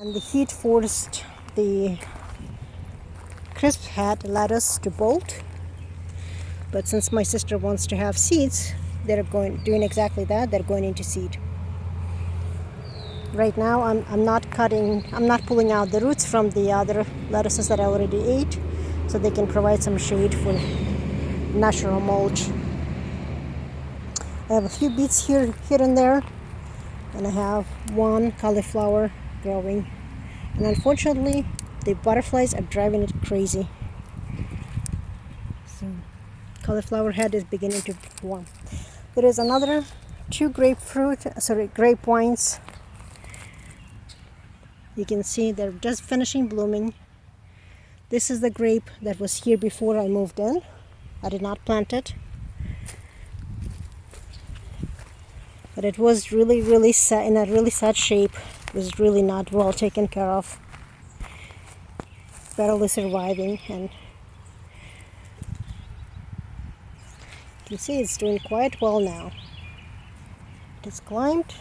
And the heat forced the crisp head lettuce to bolt. But since my sister wants to have seeds, they're doing exactly that. They're going into seed. Right now, I'm not pulling out the roots from the other lettuces that I already ate, so they can provide some shade for natural mulch. I have a few beets here and there, and I have one cauliflower growing. And unfortunately, the butterflies are driving it crazy. So, cauliflower head is beginning to form. There is another two grape vines. You can see they're just finishing blooming. This is the grape that was here before I moved in. I did not plant it. But it was really sad, in a really sad shape. It was really not well taken care of. Barely surviving, and you can see it's doing quite well now. It has climbed.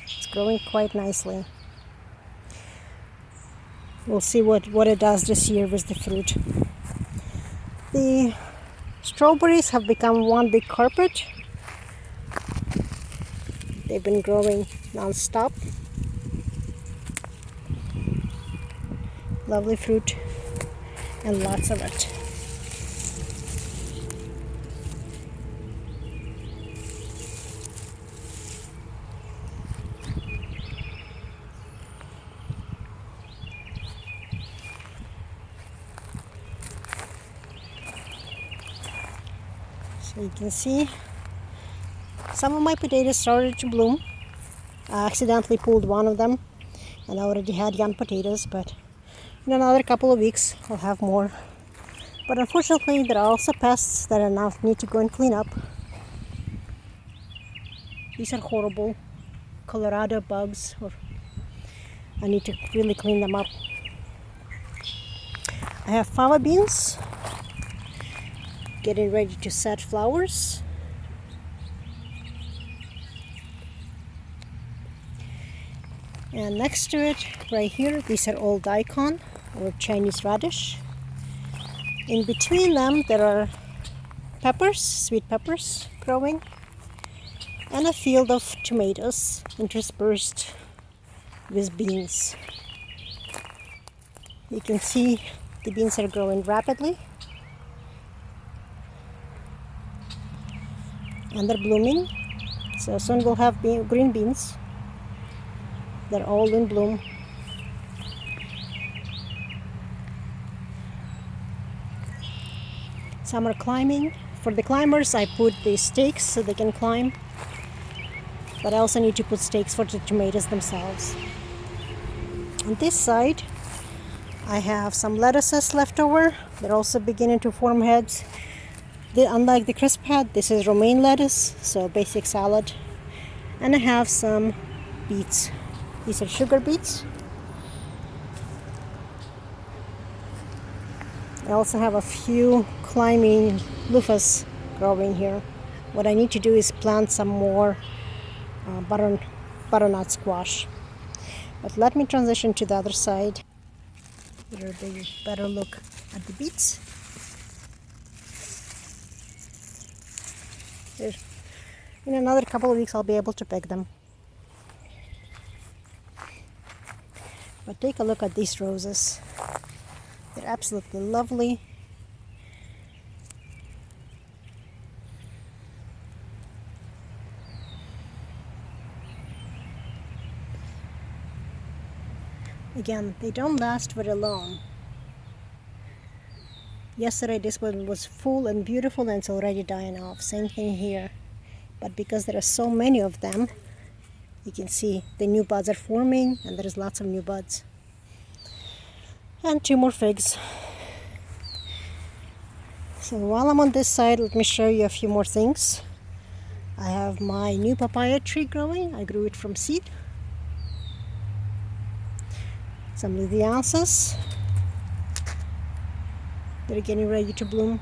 It's growing quite nicely. We'll see what it does this year with the fruit. The strawberries have become one big carpet. They've been growing non-stop. Lovely fruit and lots of it. So you can see some of my potatoes started to bloom. I accidentally pulled one of them, and I already had young potatoes, but in another couple of weeks I'll have more. But unfortunately, there are also pests that I now need to go and clean up. These are horrible Colorado bugs, I need to really clean them up. I have fava beans getting ready to set flowers. And next to it, right here, these are all daikon or Chinese radish. In between them, there are peppers, sweet peppers growing, and a field of tomatoes interspersed with beans. You can see the beans are growing rapidly, and they're blooming. So soon we'll have green beans. They're all in bloom. Some are climbing. For the climbers, I put the stakes so they can climb. But I also need to put stakes for the tomatoes themselves. On this side, I have some lettuces left over. They're also beginning to form heads. Unlike the crisp head, this is romaine lettuce, so basic salad. And I have some beets. These are sugar beets. I also have a few climbing loofahs growing here. What I need to do is plant some more butternut squash. But let me transition to the other side. Here a better look at the beets. In another couple of weeks I'll be able to pick them. But take a look at these roses. They're absolutely lovely. Again, they don't last very long. Yesterday this one was full and beautiful and it's already dying off. Same thing here. But because there are so many of them, you can see the new buds are forming, and there's lots of new buds. And two more figs. So while I'm on this side, let me show you a few more things. I have my new papaya tree growing. I grew it from seed. Some Deliciosa. They're getting ready to bloom.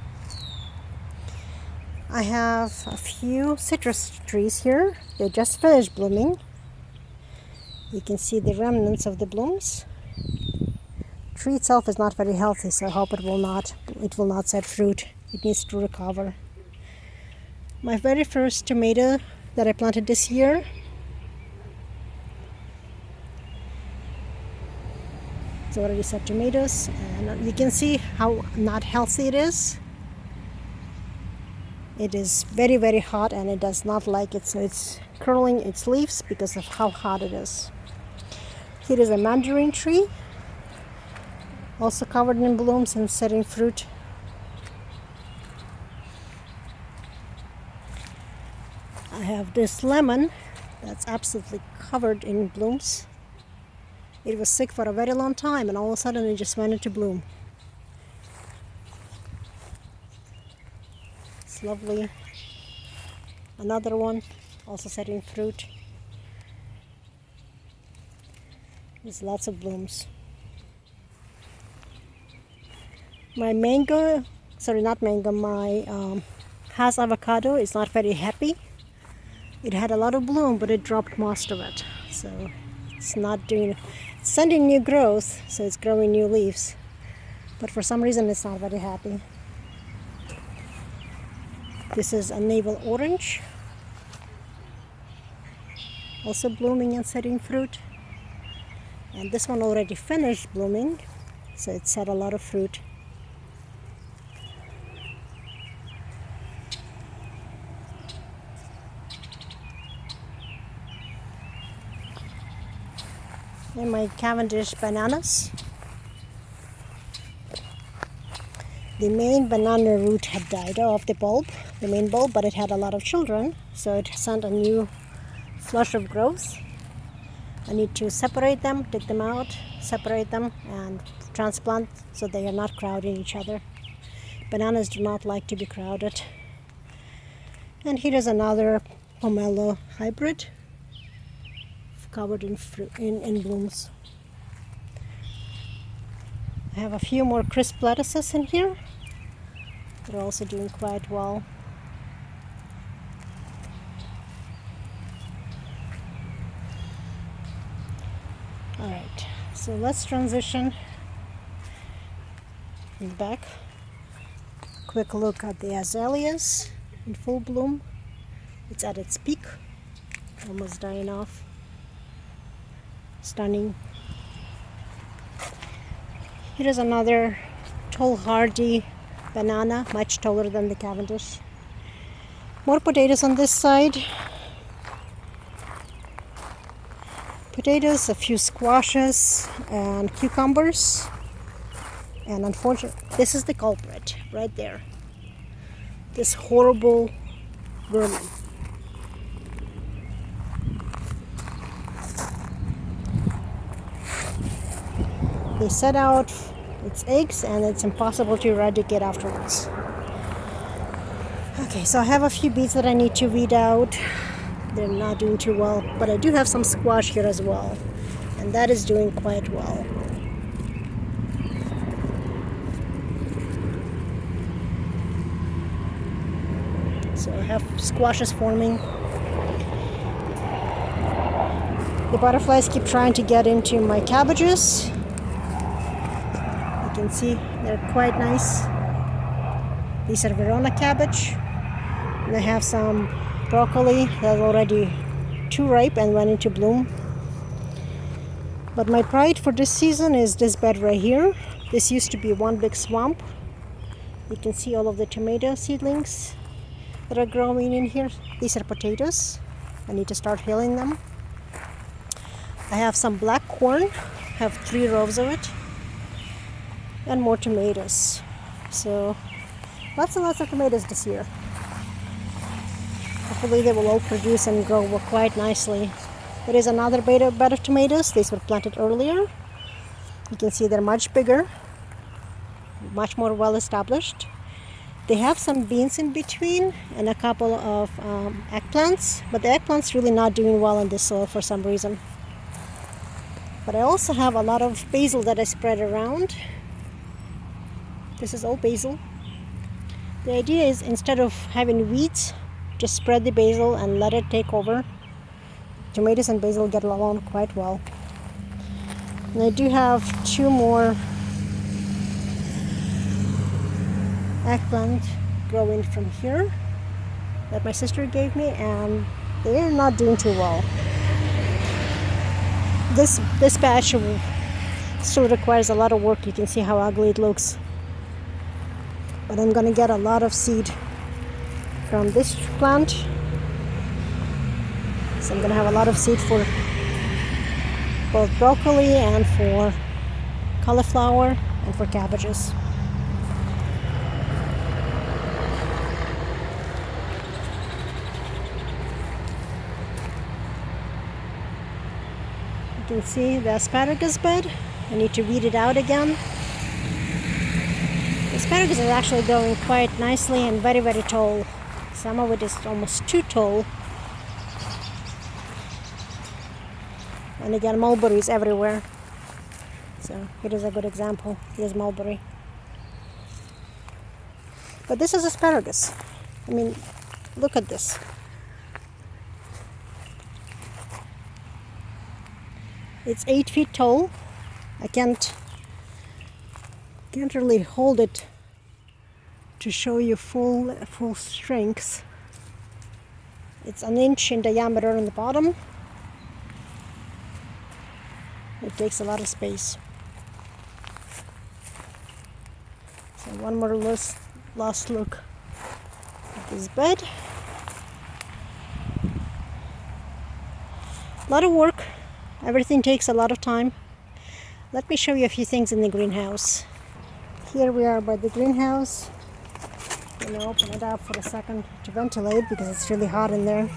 I have a few citrus trees here. They just finished blooming. You can see the remnants of the blooms. Tree itself is not very healthy, so I hope it will not set fruit. It needs to recover. My very first tomato that I planted this year, it's already set tomatoes, and you can see how not healthy it is. It is very, very hot, and it does not like it, so it's curling its leaves because of how hot it is. Here is a mandarin tree, also covered in blooms and setting fruit. I have this lemon that's absolutely covered in blooms. It was sick for a very long time, and all of a sudden it just went into bloom. It's lovely. Another one also setting fruit. There's lots of blooms. My Hass avocado is not very happy. It had a lot of bloom, but it dropped most of it. So it's sending new growth, so it's growing new leaves. But for some reason it's not very happy. This is a navel orange, also blooming and setting fruit. And this one already finished blooming, so it set a lot of fruit. And my Cavendish bananas. The main banana root had died off the main bulb, but it had a lot of children, so it sent a new flush of growth. I need to separate them, dig them out, separate them, and transplant so they are not crowding each other. Bananas do not like to be crowded. And here is another pomelo hybrid, covered in blooms. I have a few more crisp lettuces in here. They're also doing quite well. Alright, so let's transition back. Quick look at the azaleas in full bloom. It's at its peak, almost dying off. Stunning. Here is another tall, hardy banana, much taller than the Cavendish. More potatoes on this side. Potatoes, a few squashes, and cucumbers. And unfortunately, this is the culprit right there. This horrible vermin. They set out its eggs, and it's impossible to eradicate afterwards. Okay, so I have a few beets that I need to weed out. They're not doing too well, but I do have some squash here as well, and that is doing quite well. So I have squashes forming. The butterflies keep trying to get into my cabbages. You can see they're quite nice. These are Verona cabbage. And I have some broccoli that's already too ripe and went into bloom. But my pride for this season is this bed right here. This used to be one big swamp. You can see all of the tomato seedlings that are growing in here. These are potatoes. I need to start healing them. I have some black corn. I have 3 rows of it. And more tomatoes. So lots and lots of tomatoes this year. Hopefully they will all produce and grow quite nicely. There is another bed of tomatoes. These were planted earlier. You can see they're much bigger, much more well established. They have some beans in between and a couple of eggplants, but the eggplants really not doing well in this soil for some reason. But I also have a lot of basil that I spread around. This is all basil. The idea is, instead of having weeds, just spread the basil and let it take over. tomatoes and basil get along quite well. And I do have 2 more eggplant growing from here that my sister gave me, and they're not doing too well. This patch still requires a lot of work. You can see how ugly it looks. But I'm gonna get a lot of seed from this plant. So I'm gonna have a lot of seed for both broccoli and for cauliflower and for cabbages. You can see the asparagus bed. I need to weed it out again. The asparagus is actually growing quite nicely and very, very tall. Some of it is almost too tall. And again, mulberries everywhere. So here is a good example. Here's mulberry. But this is asparagus. I mean, look at this. It's 8 feet tall. I can't really hold it to show you full strength. It's 1 inch in diameter on the bottom. It takes a lot of space. So one more last look at this bed. A lot of work. Everything takes a lot of time. Let me show you a few things in the greenhouse. Here we are by the greenhouse. I'm going to open it up for a second to ventilate because it's really hot in there.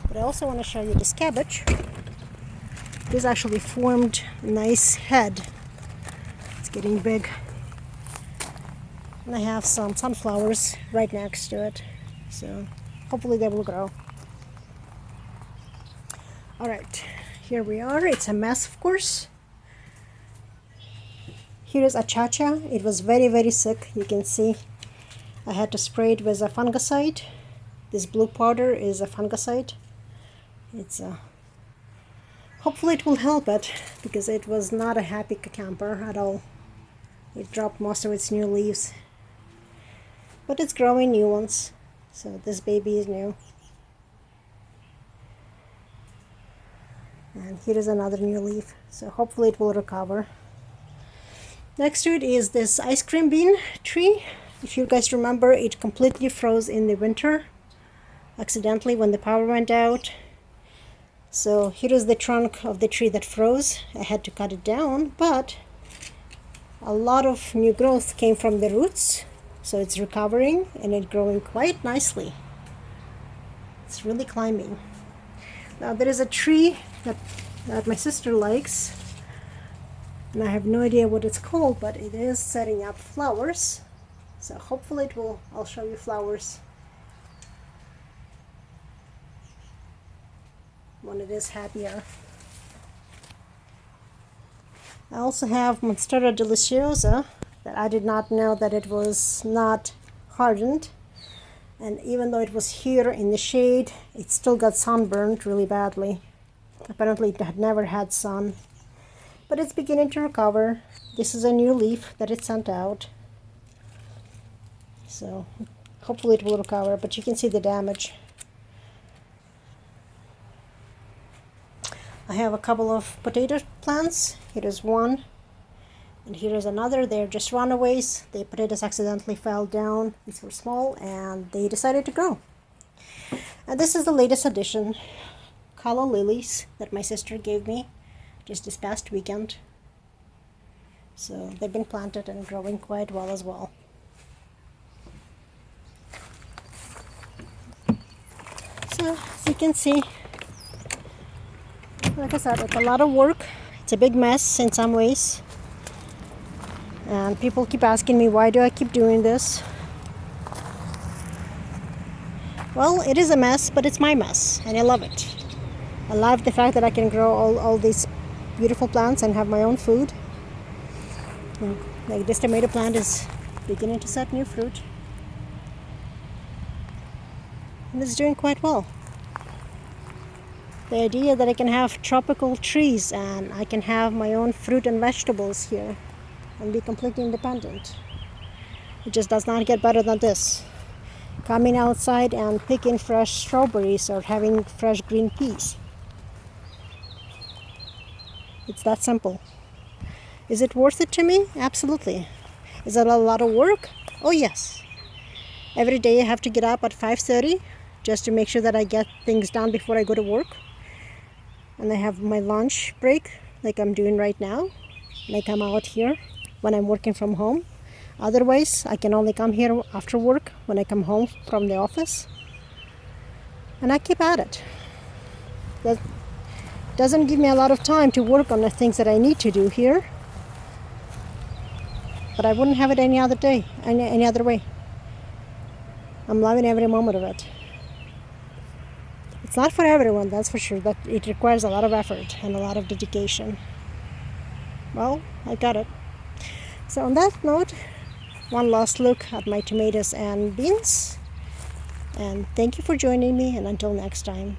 But I also want to show you this cabbage. This actually formed a nice head. It's getting big. And I have some sunflowers right next to it. So hopefully they will grow. Alright, here we are. It's a mess, of course. Here is achacha. It was very, very sick. You can see I had to spray it with a fungicide. This blue powder is a fungicide. It's hopefully it will help it because it was not a happy cucumber at all. It dropped most of its new leaves. But it's growing new ones. So this baby is new. And here is another new leaf. So hopefully it will recover. Next to it is this ice cream bean tree. If you guys remember, it completely froze in the winter accidentally when the power went out. So here is the trunk of the tree that froze. I had to cut it down, but a lot of new growth came from the roots. So it's recovering and it's growing quite nicely. It's really climbing. Now there is a tree that my sister likes. And I have no idea what it's called, but it is setting up flowers. So hopefully I'll show you flowers when it is happier. I also have Monstera Deliciosa that I did not know that it was not hardened. And even though it was here in the shade, it still got sunburned really badly. Apparently it had never had sun. But it's beginning to recover. This is a new leaf that it sent out. So hopefully it will recover, but you can see the damage. I have a couple of potato plants. Here is one, and here is another. They're just runaways. The potatoes accidentally fell down. These were small, and they decided to grow. And this is the latest addition, calla lilies that my sister gave me just this past weekend. So they've been planted and growing quite well as well. So as you can see, like I said, it's a lot of work. It's a big mess in some ways. And people keep asking me, why do I keep doing this? Well, it is a mess, but it's my mess, and I love it. I love the fact that I can grow all these beautiful plants and have my own food. And like this tomato plant is beginning to set new fruit. And it's doing quite well. The idea that I can have tropical trees and I can have my own fruit and vegetables here and be completely independent. It just does not get better than this. Coming outside and picking fresh strawberries or having fresh green peas. It's that simple. Is it worth it to me? Absolutely. Is it a lot of work? Oh yes. Every day I have to get up at 5:30 just to make sure that I get things done before I go to work. And I have my lunch break like I'm doing right now. And I come out here when I'm working from home. Otherwise, I can only come here after work when I come home from the office. And I keep at it. That doesn't give me a lot of time to work on the things that I need to do here. But I wouldn't have it any other day, any other way. I'm loving every moment of it. It's not for everyone, that's for sure, but it requires a lot of effort and a lot of dedication. Well, I got it. So on that note, one last look at my tomatoes and beans. And thank you for joining me, and until next time.